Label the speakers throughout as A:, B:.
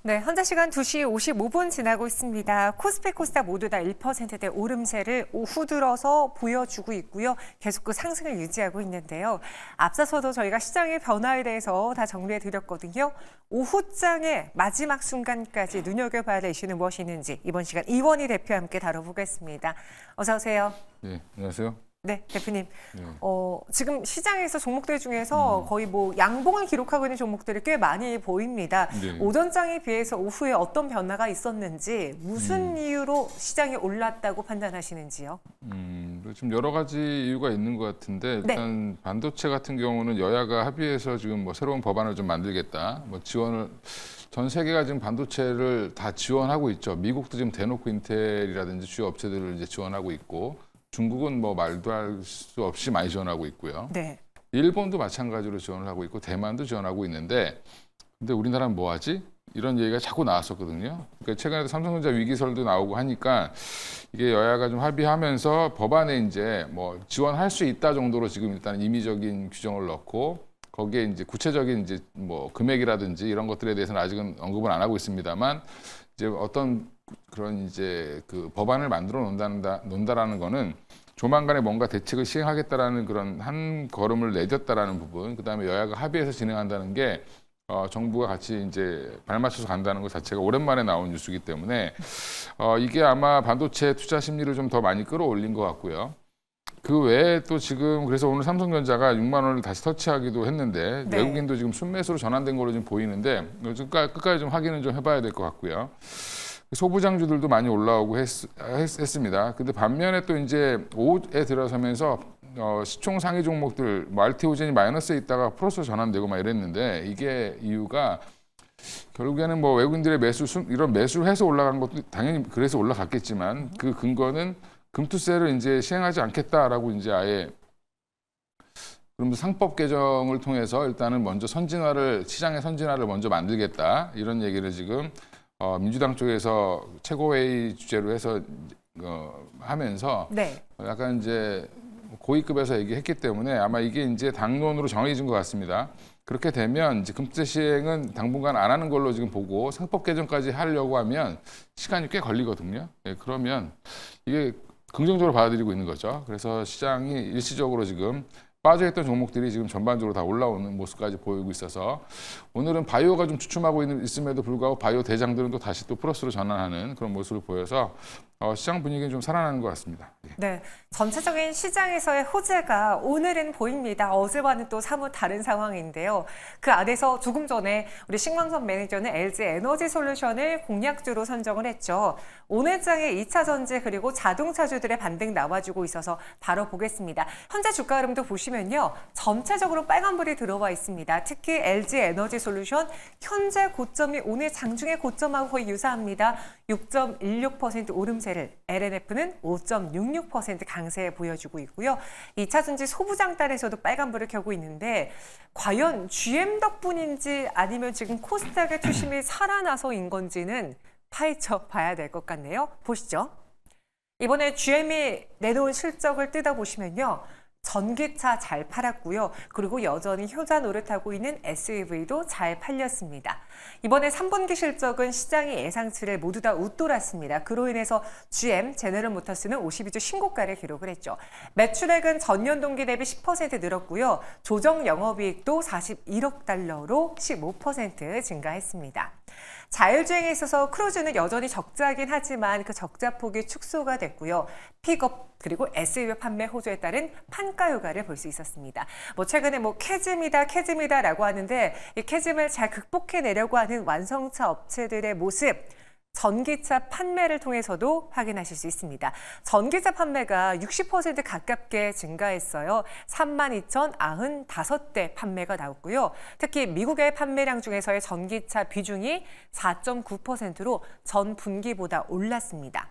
A: 네, 현재 시간 2시 55분 지나고 있습니다. 코스피, 코스닥 모두 다 1%대 오름세를 오후 들어서 보여주고 있고요. 계속 그 상승을 유지하고 있는데요. 앞서서도 저희가 시장의 변화에 대해서 다 정리해드렸거든요. 오후장의 마지막 순간까지 눈여겨봐야 할 이슈는 무엇이 있는지 이번 시간 이원희 대표와 함께 다뤄보겠습니다. 어서 오세요.
B: 네, 안녕하세요.
A: 네, 대표님.
B: 네.
A: 지금 시장에서 종목들 중에서 거의 양봉을 기록하고 있는 종목들이 꽤 많이 보입니다.
B: 네.
A: 오전장에 비해서 오후에 어떤 변화가 있었는지, 무슨 이유로 시장이 올랐다고 판단하시는지요?
B: 좀 여러 가지 이유가 있는 것 같은데 일단 반도체 같은 경우는 여야가 합의해서 지금 뭐 새로운 법안을 좀 만들겠다. 뭐 지원을 전 세계가 지금 반도체를 다 지원하고 있죠. 미국도 지금 대놓고 인텔이라든지 주요 업체들을 이제 지원하고 있고. 중국은 뭐 말도 할 수 없이 많이 지원하고 있고요.
A: 네.
B: 일본도 마찬가지로 지원을 하고 있고 대만도 지원하고 있는데 근데 우리나라는 뭐 하지? 이런 얘기가 자꾸 나왔었거든요. 그러니까 최근에도 삼성전자 위기설도 나오고 하니까 이게 여야가 좀 합의하면서 법안에 이제 뭐 지원할 수 있다 정도로 지금 일단 임의적인 규정을 넣고 거기에 이제 구체적인 이제 뭐 금액이라든지 이런 것들에 대해서는 아직은 언급은 안 하고 있습니다만 이제 어떤 그런 이제 그 법안을 만들어 놓는다라는 거는 조만간에 뭔가 대책을 시행하겠다라는 그런 한 걸음을 내딛었다라는 부분, 그다음에 여야가 합의해서 진행한다는 게 정부가 같이 이제 발맞춰서 간다는 것 자체가 오랜만에 나온 뉴스이기 때문에 이게 아마 반도체 투자 심리를 좀 더 많이 끌어올린 것 같고요. 그 외에 또 지금 그래서 오늘 삼성전자가 6만 원을 다시 터치하기도 했는데
A: 네.
B: 외국인도 지금 순매수로 전환된 걸로 좀 보이는데 끝까지 좀 확인을 좀 해봐야 될 것 같고요. 소부장주들도 많이 올라오고 했습니다. 근데 반면에 또 이제 오후에 들어서면서 시총 상위 종목들 뭐 알티오젠이 마이너스에 있다가 플러스로 전환되고 막 이랬는데 이게 이유가 결국에는 뭐 외국인들의 이런 매수를 해서 올라간 것도 당연히 그래서 올라갔겠지만 그 근거는 금투세를 이제 시행하지 않겠다라고 이제 아예 그러면서 상법 개정을 통해서 일단은 먼저 시장의 선진화를 먼저 만들겠다 이런 얘기를 지금 민주당 쪽에서 최고회의 주제로 해서 하면서
A: 네.
B: 약간 이제 고위급에서 얘기했기 때문에 아마 이게 이제 당론으로 정해진 것 같습니다. 그렇게 되면 이제 금투세 시행은 당분간 안 하는 걸로 지금 보고 상법 개정까지 하려고 하면 시간이 꽤 걸리거든요. 네, 그러면 이게 긍정적으로 받아들이고 있는 거죠. 그래서 시장이 일시적으로 지금 빠져있던 종목들이 지금 전반적으로 다 올라오는 모습까지 보이고 있어서 오늘은 바이오가 좀 주춤하고 있음에도 불구하고 바이오 대장들은 또 다시 또 플러스로 전환하는 그런 모습을 보여서 시장 분위기는 좀 살아나는 것 같습니다. 예.
A: 네, 전체적인 시장에서의 호재가 오늘은 보입니다. 어제와는 또 사뭇 다른 상황인데요. 그 안에서 조금 전에 우리 신광선 매니저는 LG 에너지 솔루션을 공략주로 선정을 했죠. 오늘 장에 2차 전지 그리고 자동차주들의 반등 나와주고 있어서 바로 보겠습니다. 현재 주가 흐름도 보시면요. 전체적으로 빨간불이 들어와 있습니다. 특히 LG 에너지 솔루션 현재 고점이 오늘 장중의 고점하고 거의 유사합니다. 6.16% 오름세를, LNF는 5.66% 강세 보여주고 있고요. 2차 전지 소부장단에서도 빨간불을 켜고 있는데 과연 GM 덕분인지 아니면 지금 코스닥의 투심이 살아나서인 건지는 파헤쳐 봐야 될 것 같네요. 보시죠. 이번에 GM이 내놓은 실적을 뜯어보시면요. 전기차 잘 팔았고요. 그리고 여전히 효자 노릇하고 있는 SUV도 잘 팔렸습니다. 이번에 3분기 실적은 시장의 예상치를 모두 다 웃돌았습니다. 그로 인해서 GM, 제너럴모터스는 52주 신고가를 기록을 했죠. 매출액은 전년 동기 대비 10% 늘었고요. 조정 영업이익도 41억 달러로 15% 증가했습니다. 자율주행에 있어서 크루즈는 여전히 적자긴 하지만 그 적자 폭이 축소가 됐고요. 픽업 그리고 SUV 판매 호조에 따른 판가 효과를 볼 수 있었습니다. 최근에 캐즘이다라고 하는데 이 캐즘을 잘 극복해내려고 하는 완성차 업체들의 모습 전기차 판매를 통해서도 확인하실 수 있습니다. 전기차 판매가 60% 가깝게 증가했어요. 32,095대 판매가 나왔고요. 특히 미국의 판매량 중에서의 전기차 비중이 4.9%로 전 분기보다 올랐습니다.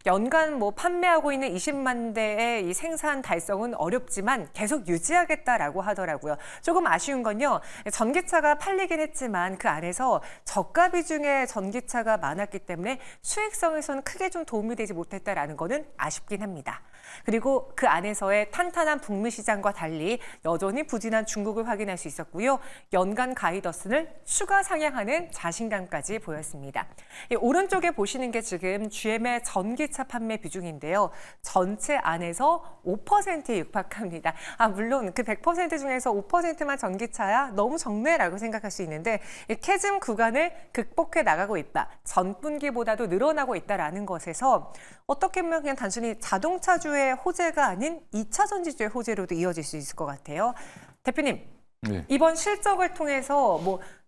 A: 연간 판매하고 있는 20만 대의 이 생산 달성은 어렵지만 계속 유지하겠다라고 하더라고요. 조금 아쉬운 건요. 전기차가 팔리긴 했지만 그 안에서 저가 비중의 전기차가 많았기 때문에 수익성에서는 크게 좀 도움이 되지 못했다라는 거는 아쉽긴 합니다. 그리고 그 안에서의 탄탄한 북미 시장과 달리 여전히 부진한 중국을 확인할 수 있었고요. 연간 가이더슨을 추가 상향하는 자신감까지 보였습니다. 이 오른쪽에 보시는 게 지금 GM의 전기차 판매 비중인데요. 전체 안에서 5%에 육박합니다. 물론 그 100% 중에서 5%만 전기차야 너무 적네라고 생각할 수 있는데 이 캐즘 구간을 극복해 나가고 있다. 전분기보다도 늘어나고 있다라는 것에서 어떻게 보면 그냥 단순히 자동차주의 호재가 아닌 2차 전지주의 호재로도 이어질 수 있을 것 같아요. 대표님,
B: 네.
A: 이번 실적을 통해서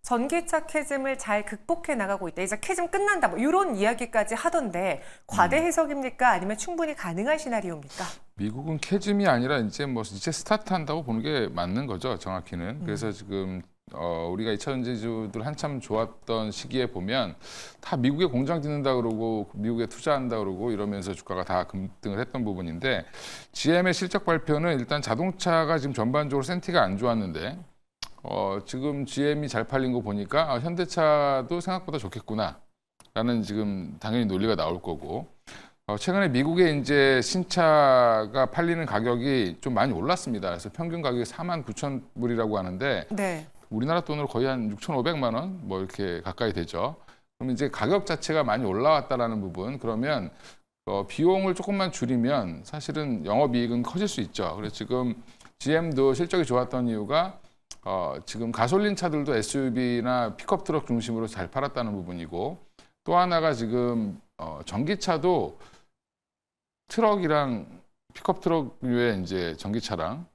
A: 전기차 캐즘을 잘 극복해 나가고 있다. 이제 캐즘 끝난다. 이런 이야기까지 하던데 과대 해석입니까? 아니면 충분히 가능한 시나리오입니까?
B: 미국은 캐즘이 아니라 이제 이제 스타트한다고 보는 게 맞는 거죠, 정확히는. 그래서 지금 우리가 2차 전지주들 한참 좋았던 시기에 보면 다 미국에 공장 짓는다 그러고 미국에 투자한다 그러고 이러면서 주가가 다 급등을 했던 부분인데 GM의 실적 발표는 일단 자동차가 지금 전반적으로 센티가 안 좋았는데 지금 GM이 잘 팔린 거 보니까 현대차도 생각보다 좋겠구나라는 지금 당연히 논리가 나올 거고 최근에 미국에 이제 신차가 팔리는 가격이 좀 많이 올랐습니다. 그래서 평균 가격이 49,000불이라고 하는데
A: 네.
B: 우리나라 돈으로 거의 한 6,500만 원 이렇게 가까이 되죠. 그럼 이제 가격 자체가 많이 올라왔다라는 부분 그러면 비용을 조금만 줄이면 사실은 영업이익은 커질 수 있죠. 그래서 지금 GM도 실적이 좋았던 이유가 지금 가솔린 차들도 SUV나 픽업 트럭 중심으로 잘 팔았다는 부분이고 또 하나가 지금 전기차도 트럭이랑 픽업 트럭류의 이제 전기차랑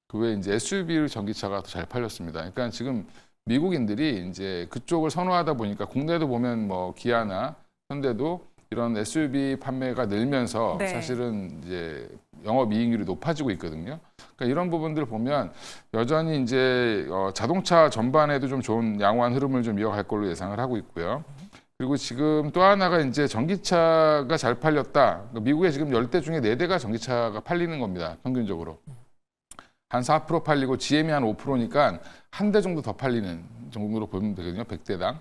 B: 그 외에 이제 SUV 전기차가 더 잘 팔렸습니다. 그러니까 지금 미국인들이 이제 그쪽을 선호하다 보니까 국내도 보면 기아나 현대도 이런 SUV 판매가 늘면서
A: 네.
B: 사실은 이제 영업이익률이 높아지고 있거든요. 그러니까 이런 부분들 보면 여전히 이제 자동차 전반에도 좀 좋은 양호한 흐름을 좀 이어갈 걸로 예상을 하고 있고요. 그리고 지금 또 하나가 이제 전기차가 잘 팔렸다. 미국에 지금 10대 중에 4대가 전기차가 팔리는 겁니다. 평균적으로. 한 4% 팔리고 GM이 한 5%니까 한 대 정도 더 팔리는 정도로 보면 되거든요. 100대당.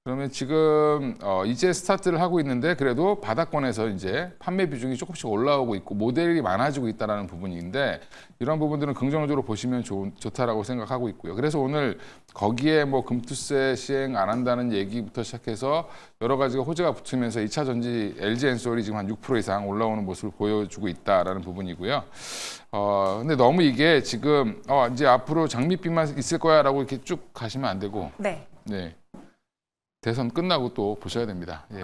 B: 그러면 지금 이제 스타트를 하고 있는데 그래도 바닥권에서 이제 판매 비중이 조금씩 올라오고 있고 모델이 많아지고 있다는 부분인데 이런 부분들은 긍정적으로 보시면 좋다라고 생각하고 있고요. 그래서 오늘 거기에 금투세 시행 안 한다는 얘기부터 시작해서 여러 가지가 호재가 붙으면서 2차 전지 LG엔솔이 지금 한 6% 이상 올라오는 모습을 보여주고 있다라는 부분이고요. 근데 너무 이게 지금 이제 앞으로 장밋빛만 있을 거야라고 이렇게 쭉 가시면 안 되고
A: 네.
B: 네. 대선 끝나고 또 보셔야 됩니다. 예.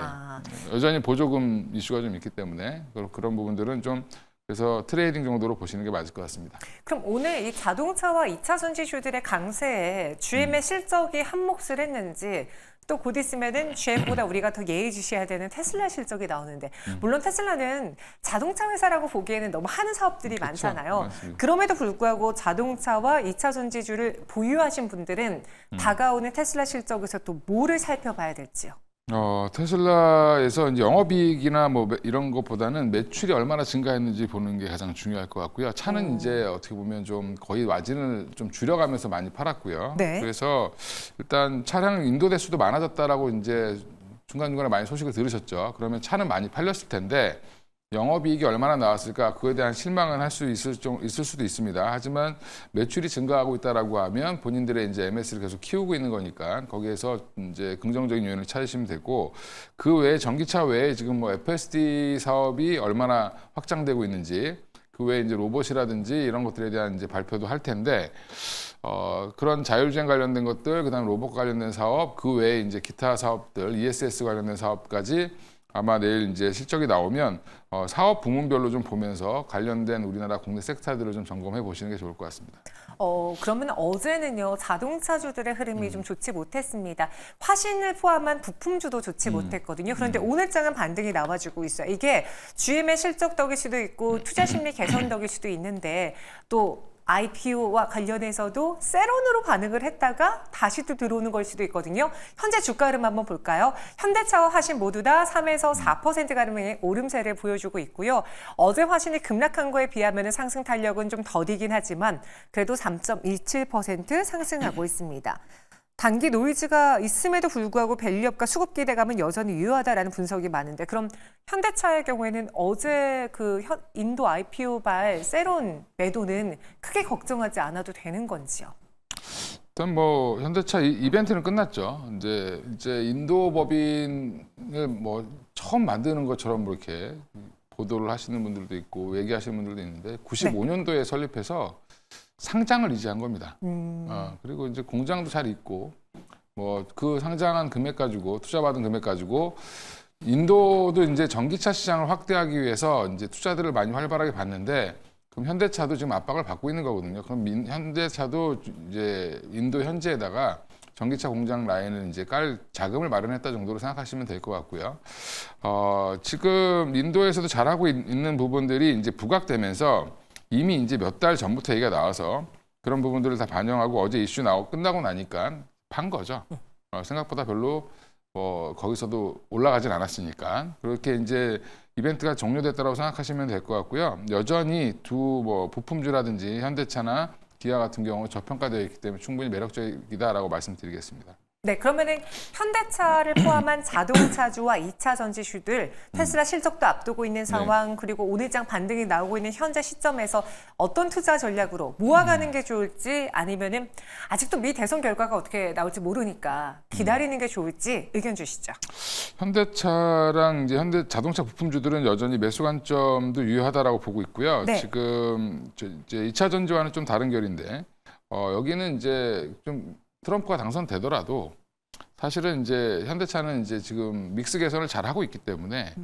B: 여전히 보조금 이슈가 좀 있기 때문에 그런 부분들은 좀 그래서 트레이딩 정도로 보시는 게 맞을 것 같습니다.
A: 그럼 오늘 이 자동차와 2차 전지주들의 강세에 GM의 실적이 한몫을 했는지 또 곧 있으면은 GM보다 우리가 더 예의주시해야 되는 테슬라 실적이 나오는데 물론 테슬라는 자동차 회사라고 보기에는 너무 하는 사업들이
B: 그쵸,
A: 많잖아요.
B: 맞습니다.
A: 그럼에도 불구하고 자동차와 2차 전지주를 보유하신 분들은 다가오는 테슬라 실적에서 또 뭐를 살펴봐야 될지요?
B: 테슬라에서 이제 영업이익이나 이런 것보다는 매출이 얼마나 증가했는지 보는 게 가장 중요할 것 같고요. 차는 이제 어떻게 보면 좀 거의 마진을 좀 줄여가면서 많이 팔았고요.
A: 네.
B: 그래서 일단 차량 인도 대수도 많아졌다라고 이제 중간중간에 많이 소식을 들으셨죠. 그러면 차는 많이 팔렸을 텐데 영업이익이 얼마나 나왔을까 그에 대한 실망은 할 수 있을 수도 있습니다. 하지만 매출이 증가하고 있다라고 하면 본인들의 이제 MS를 계속 키우고 있는 거니까 거기에서 이제 긍정적인 요인을 찾으시면 되고 그 외에 전기차 외에 지금 FSD 사업이 얼마나 확장되고 있는지 그 외에 이제 로봇이라든지 이런 것들에 대한 이제 발표도 할 텐데 그런 자율주행 관련된 것들 그다음 로봇 관련된 사업 그 외에 이제 기타 사업들 ESS 관련된 사업까지 아마 내일 이제 실적이 나오면 사업 부문별로 좀 보면서 관련된 우리나라 국내 섹터들을 좀 점검해 보시는 게 좋을 것 같습니다.
A: 그러면 어제는요, 자동차주들의 흐름이 좀 좋지 못했습니다. 화신을 포함한 부품주도 좋지 못했거든요. 그런데 오늘장은 반등이 나와주고 있어요. 이게 GM의 실적 덕일 수도 있고 투자 심리 개선 덕일 수도 있는데 또 IPO와 관련해서도 세론으로 반응을 했다가 다시 또 들어오는 걸 수도 있거든요. 현재 주가 흐름 한번 볼까요? 현대차와 화신 모두 다 3에서 4%가량의 오름세를 보여주고 있고요. 어제 화신이 급락한 거에 비하면 상승 탄력은 좀 더디긴 하지만 그래도 3.17% 상승하고 있습니다. 단기 노이즈가 있음에도 불구하고 밸류업과 수급 기대감은 여전히 유효하다라는 분석이 많은데 그럼 현대차의 경우에는 어제 그 인도 IPO발 세론 매도는 크게 걱정하지 않아도 되는 건지요?
B: 일단 뭐 현대차 이벤트는 끝났죠. 이제 인도 법인을 뭐 처음 만드는 것처럼 뭐 이렇게 보도를 하시는 분들도 있고 얘기하시는 분들도 있는데 95년도에 설립해서 상장을 이제한 겁니다. 그리고 이제 공장도 잘 있고 뭐 그 상장한 금액 가지고 투자받은 금액 가지고 인도도 이제 전기차 시장을 확대하기 위해서 이제 투자들을 많이 활발하게 받는데 그럼 현대차도 지금 압박을 받고 있는 거거든요. 그럼 현대차도 이제 인도 현지에다가 전기차 공장 라인을 이제 깔 자금을 마련했다 정도로 생각하시면 될 것 같고요. 지금 인도에서도 잘하고 있는 부분들이 이제 부각되면서 이미 이제 몇 달 전부터 얘기가 나와서 그런 부분들을 다 반영하고 어제 이슈 나오고 끝나고 나니까 판 거죠. 생각보다 별로 거기서도 올라가진 않았으니까 그렇게 이제 이벤트가 종료됐다고 생각하시면 될 것 같고요. 여전히 두 부품주라든지 현대차나 기아 같은 경우 저평가되어 있기 때문에 충분히 매력적이다라고 말씀드리겠습니다.
A: 네, 그러면은 현대차를 포함한 자동차주와 2차 전지주들 테슬라 실적도 앞두고 있는 상황 그리고 오늘 장 반등이 나오고 있는 현재 시점에서 어떤 투자 전략으로 모아가는 게 좋을지 아니면은 아직도 미 대선 결과가 어떻게 나올지 모르니까 기다리는 게 좋을지 의견 주시죠.
B: 현대차랑 이제 현대 자동차 부품주들은 여전히 매수 관점도 유효하다라고 보고 있고요.
A: 네.
B: 지금 이제 2차 전지와는 좀 다른 결인데 여기는 이제 좀 트럼프가 당선되더라도 사실은 이제 현대차는 이제 지금 믹스 개선을 잘 하고 있기 때문에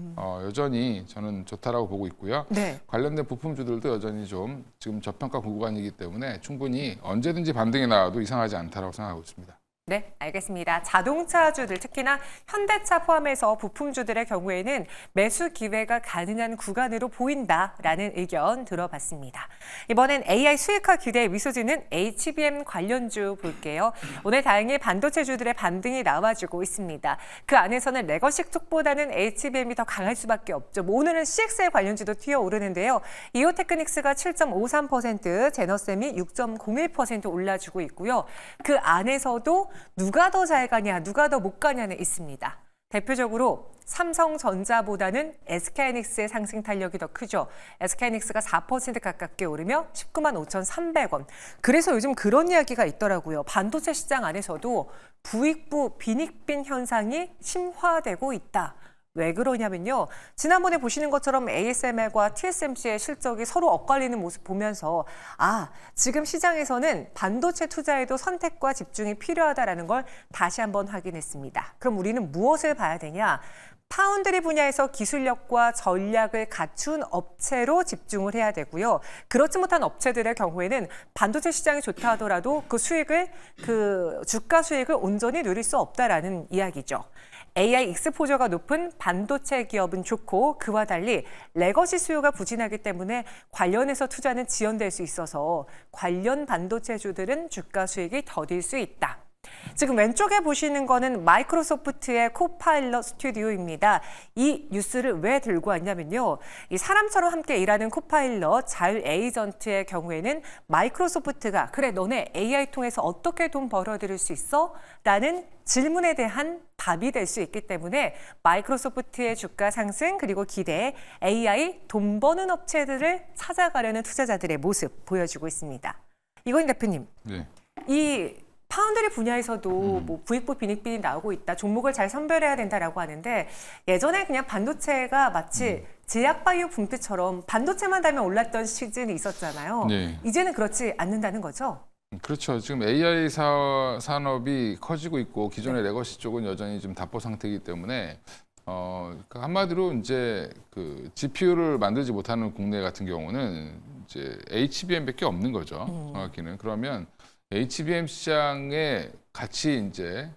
B: 여전히 저는 좋다라고 보고 있고요.
A: 네.
B: 관련된 부품주들도 여전히 좀 지금 저평가 구간이기 때문에 충분히 언제든지 반등이 나와도 이상하지 않다라고 생각하고 있습니다.
A: 네, 알겠습니다. 자동차주들, 특히나 현대차 포함해서 부품주들의 경우에는 매수 기회가 가능한 구간으로 보인다라는 의견 들어봤습니다. 이번엔 AI 수익화 기대 미소지는 HBM 관련주 볼게요. 오늘 다행히 반도체주들의 반등이 나와주고 있습니다. 그 안에서는 레거시 쪽보다는 HBM이 더 강할 수밖에 없죠. 오늘은 CXL 관련주도 튀어오르는데요. 이오테크닉스가 7.53%, 제너셈이 6.01% 올라주고 있고요. 그 안에서도 누가 더 잘 가냐, 누가 더 못 가냐는 있습니다. 대표적으로 삼성전자보다는 SK하이닉스의 상승 탄력이 더 크죠. SK하이닉스가 4% 가깝게 오르며 19만 5,300원. 그래서 요즘 그런 이야기가 있더라고요. 반도체 시장 안에서도 부익부 빈익빈 현상이 심화되고 있다. 왜 그러냐면요. 지난번에 보시는 것처럼 ASML과 TSMC의 실적이 서로 엇갈리는 모습 보면서 지금 시장에서는 반도체 투자에도 선택과 집중이 필요하다는 걸 다시 한번 확인했습니다. 그럼 우리는 무엇을 봐야 되냐? 파운드리 분야에서 기술력과 전략을 갖춘 업체로 집중을 해야 되고요. 그렇지 못한 업체들의 경우에는 반도체 시장이 좋다 하더라도 그 주가 수익을 온전히 누릴 수 없다라는 이야기죠. AI 익스포저가 높은 반도체 기업은 좋고 그와 달리 레거시 수요가 부진하기 때문에 관련해서 투자는 지연될 수 있어서 관련 반도체주들은 주가 수익이 더딜 수 있다. 지금 왼쪽에 보시는 거는 마이크로소프트의 코파일럿 스튜디오입니다. 이 뉴스를 왜 들고 왔냐면요. 이 사람처럼 함께 일하는 코파일럿 자율 에이전트의 경우에는 마이크로소프트가 그래 너네 AI 통해서 어떻게 돈 벌어들일 수 있어? 라는 질문에 대한 답이 될 수 있기 때문에 마이크로소프트의 주가 상승 그리고 기대 AI 돈 버는 업체들을 찾아가려는 투자자들의 모습 보여주고 있습니다. 이건희 대표님,
B: 네.
A: 이 파운드리 분야에서도 뭐 부익부 빈익빈이 나오고 있다. 종목을 잘 선별해야 된다라고 하는데 예전에 그냥 반도체가 마치 제약바이오 붕뜨처럼 반도체만 달면 올랐던 시즌이 있었잖아요.
B: 네.
A: 이제는 그렇지 않는다는 거죠?
B: 그렇죠. 지금 AI 산업이 커지고 있고 기존의 레거시 쪽은 여전히 좀 답보 상태이기 때문에 그러니까 한마디로 이제 그 GPU를 만들지 못하는 국내 같은 경우는 이제 HBM밖에 없는 거죠. 정확히는 그러면 HBM 시장에 같이 이제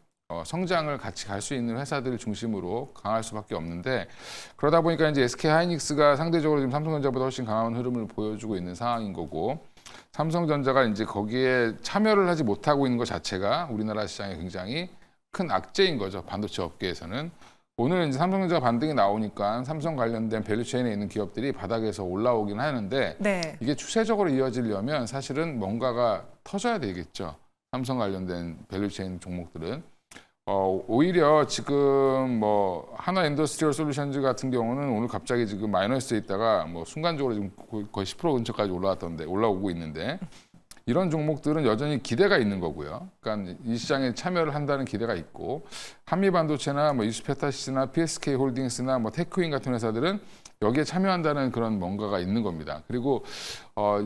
B: 성장을 같이 갈 수 있는 회사들을 중심으로 강할 수밖에 없는데 그러다 보니까 이제 SK 하이닉스가 상대적으로 지금 삼성전자보다 훨씬 강한 흐름을 보여주고 있는 상황인 거고 삼성전자가 이제 거기에 참여를 하지 못하고 있는 것 자체가 우리나라 시장에 굉장히 큰 악재인 거죠. 반도체 업계에서는. 오늘 이제 삼성전자 반등이 나오니까 삼성 관련된 밸류체인에 있는 기업들이 바닥에서 올라오긴 하는데
A: 네.
B: 이게 추세적으로 이어지려면 사실은 뭔가가 터져야 되겠죠. 삼성 관련된 밸류체인 종목들은. 오히려 지금 뭐 하나 인더스트리얼 솔루션즈 같은 경우는 오늘 갑자기 지금 마이너스에 있다가 뭐 순간적으로 지금 거의 10% 근처까지 올라오고 있는데 이런 종목들은 여전히 기대가 있는 거고요. 그러니까 이 시장에 참여를 한다는 기대가 있고 한미반도체나 뭐 이스페타시스나 PSK 홀딩스나 뭐 테크윈 같은 회사들은 여기에 참여한다는 그런 뭔가가 있는 겁니다. 그리고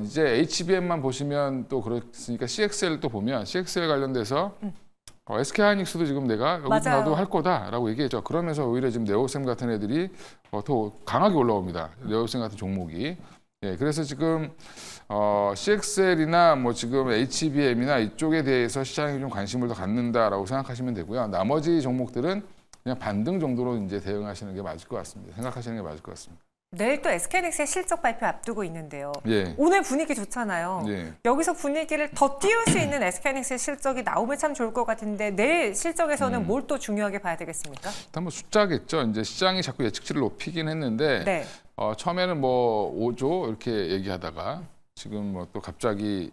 B: 이제 HBM만 보시면 또 그렇으니까 CXL 또 보면 CXL 관련돼서 SK하이닉스도 지금 내가 여기서
A: 맞아요.
B: 나도 할 거다라고 얘기했죠. 그러면서 오히려 지금 네오셈 같은 애들이 더 강하게 올라옵니다. 네오셈 같은 종목이. 예, 그래서 지금 CXL이나 뭐 지금 HBM이나 이쪽에 대해서 시장이 좀 관심을 더 갖는다라고 생각하시면 되고요. 나머지 종목들은 그냥 반등 정도로 이제 대응하시는 게 맞을 것 같습니다. 생각하시는 게 맞을 것 같습니다.
A: 내일 또 SK하이닉스의 실적 발표 앞두고 있는데요.
B: 예.
A: 오늘 분위기 좋잖아요.
B: 예.
A: 여기서 분위기를 더 띄울 수 있는 SK하이닉스의 실적이 나오면 참 좋을 것 같은데 내일 실적에서는 뭘 또 중요하게 봐야 되겠습니까?
B: 일단 뭐 숫자겠죠. 이제 시장이 자꾸 예측치를 높이긴 했는데
A: 네.
B: 처음에는 뭐 5조 이렇게 얘기하다가 지금 뭐 또 갑자기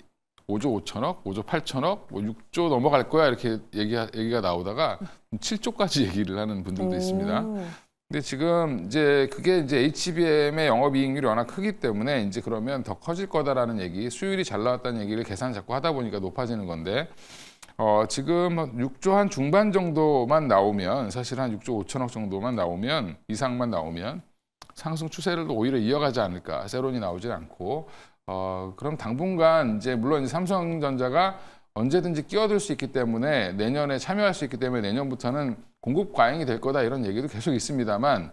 B: 5조 5천억, 5조 8천억, 뭐 6조 넘어갈 거야 이렇게 얘기가 나오다가 7조까지 얘기를 하는 분들도 있습니다. 근데 지금 이제 그게 이제 HBM의 영업이익률이 워낙 크기 때문에 이제 그러면 더 커질 거다라는 얘기, 수율이 잘 나왔다는 얘기를 계산 자꾸 하다 보니까 높아지는 건데 지금 6조 한 중반 정도만 나오면 사실 한 6조 5천억 정도만 나오면 이상만 나오면 상승 추세를 오히려 이어가지 않을까. 세론이 나오질 않고 그럼 당분간 이제 물론 이제 삼성전자가 언제든지 끼어들 수 있기 때문에 내년에 참여할 수 있기 때문에 내년부터는 공급 과잉이 될 거다 이런 얘기도 계속 있습니다만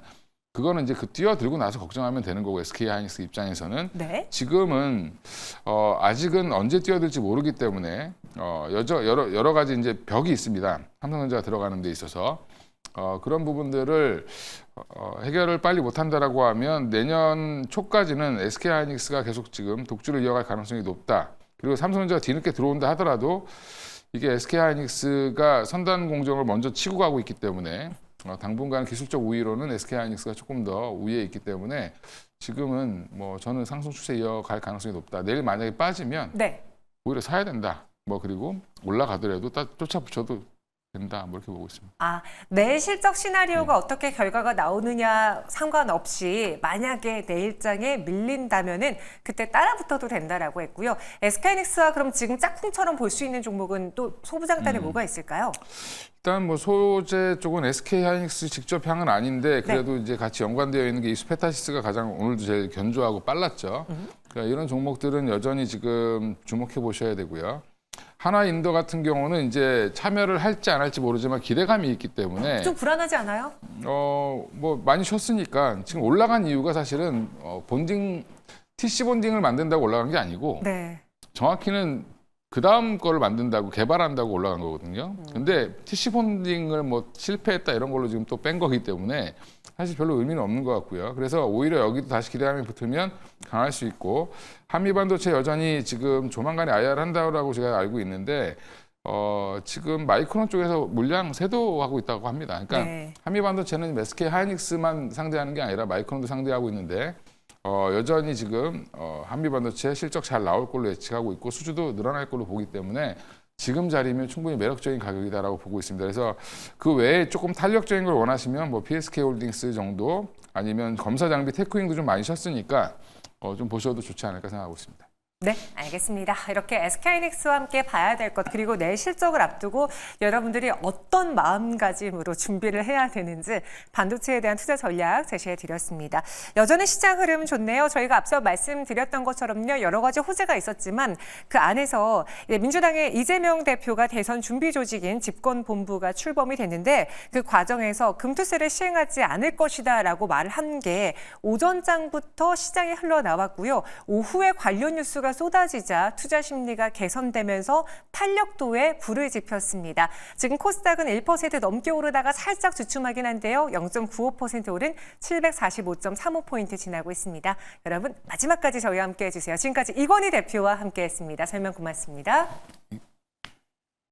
B: 그거는 이제 뛰어들고 나서 걱정하면 되는 거고 SK하이닉스 입장에서는
A: 네.
B: 지금은 아직은 언제 뛰어들지 모르기 때문에 여러 가지 이제 벽이 있습니다. 삼성전자가 들어가는 데 있어서 그런 부분들을 해결을 빨리 못한다라고 하면 내년 초까지는 SK하이닉스가 계속 지금 독주를 이어갈 가능성이 높다. 그리고 삼성전자가 뒤늦게 들어온다 하더라도 이게 SK하이닉스가 선단 공정을 먼저 치고 가고 있기 때문에 당분간 기술적 우위로는 SK하이닉스가 조금 더 우위에 있기 때문에 지금은 뭐 저는 상승 추세 이어갈 가능성이 높다. 내일 만약에 빠지면
A: 네.
B: 오히려 사야 된다. 뭐 그리고 올라가더라도 쫓아붙여도 된다. 뭐 이렇게 보고 있습니다.
A: 내일 실적 시나리오가 어떻게 결과가 나오느냐 상관없이 만약에 내일장에 밀린다면은 그때 따라붙어도 된다라고 했고요. SK하이닉스와 그럼 지금 짝꿍처럼 볼 수 있는 종목은 또 소부장단에 뭐가 있을까요?
B: 일단 뭐 소재 쪽은 SK하이닉스 직접 향은 아닌데 그래도 이제 같이 연관되어 있는 게 이스페타시스가 가장 오늘도 제일 견조하고 빨랐죠. 그러니까 이런 종목들은 여전히 지금 주목해 보셔야 되고요. 하나인더 같은 경우는 이제 참여를 할지 안 할지 모르지만 기대감이 있기 때문에
A: 좀 불안하지 않아요?
B: 뭐 많이 쉬었으니까 지금 올라간 이유가 사실은 TC 본딩을 만든다고 올라간 게 아니고
A: 네.
B: 정확히는 그 다음 거를 만든다고 개발한다고 올라간 거거든요. 근데 TC 본딩을 뭐 실패했다 이런 걸로 지금 또 뺀 거기 때문에 사실 별로 의미는 없는 것 같고요. 그래서 오히려 여기도 다시 기대감이 붙으면 강할 수 있고 한미반도체 여전히 지금 조만간에 IR 한다고 제가 알고 있는데 지금 마이크론 쪽에서 물량 세도하고 있다고 합니다. 그러니까
A: 네.
B: 한미반도체는 SK하이닉스만 상대하는 게 아니라 마이크론도 상대하고 있는데 여전히 지금 한미반도체 실적 잘 나올 걸로 예측하고 있고 수주도 늘어날 걸로 보기 때문에 지금 자리면 충분히 매력적인 가격이다라고 보고 있습니다. 그래서 그 외에 조금 탄력적인 걸 원하시면 뭐 PSK 홀딩스 정도 아니면 검사 장비 테크윙도 좀 많이 쉬었으니까 좀 보셔도 좋지 않을까 생각하고 있습니다.
A: 네, 알겠습니다. 이렇게 SK하이닉스와 함께 봐야 될 것, 그리고 내일 실적을 앞두고 여러분들이 어떤 마음가짐으로 준비를 해야 되는지 반도체에 대한 투자 전략 제시해 드렸습니다. 여전히 시장 흐름 좋네요. 저희가 앞서 말씀드렸던 것처럼요. 여러 가지 호재가 있었지만 그 안에서 민주당의 이재명 대표가 대선 준비 조직인 집권본부가 출범이 됐는데 그 과정에서 금투세를 시행하지 않을 것이다라고 말을 한 게 오전장부터 시장에 흘러나왔고요. 오후에 관련 뉴스가 매수가 쏟아지자 투자 심리가 개선되면서 탄력도에 불을 지폈습니다. 지금 코스닥은 1% 넘게 오르다가 살짝 주춤하긴 한데요. 0.95% 오른 745.35포인트 지나고 있습니다. 여러분 마지막까지 저희와 함께 해주세요. 지금까지 이건희 대표와 함께했습니다. 설명 고맙습니다.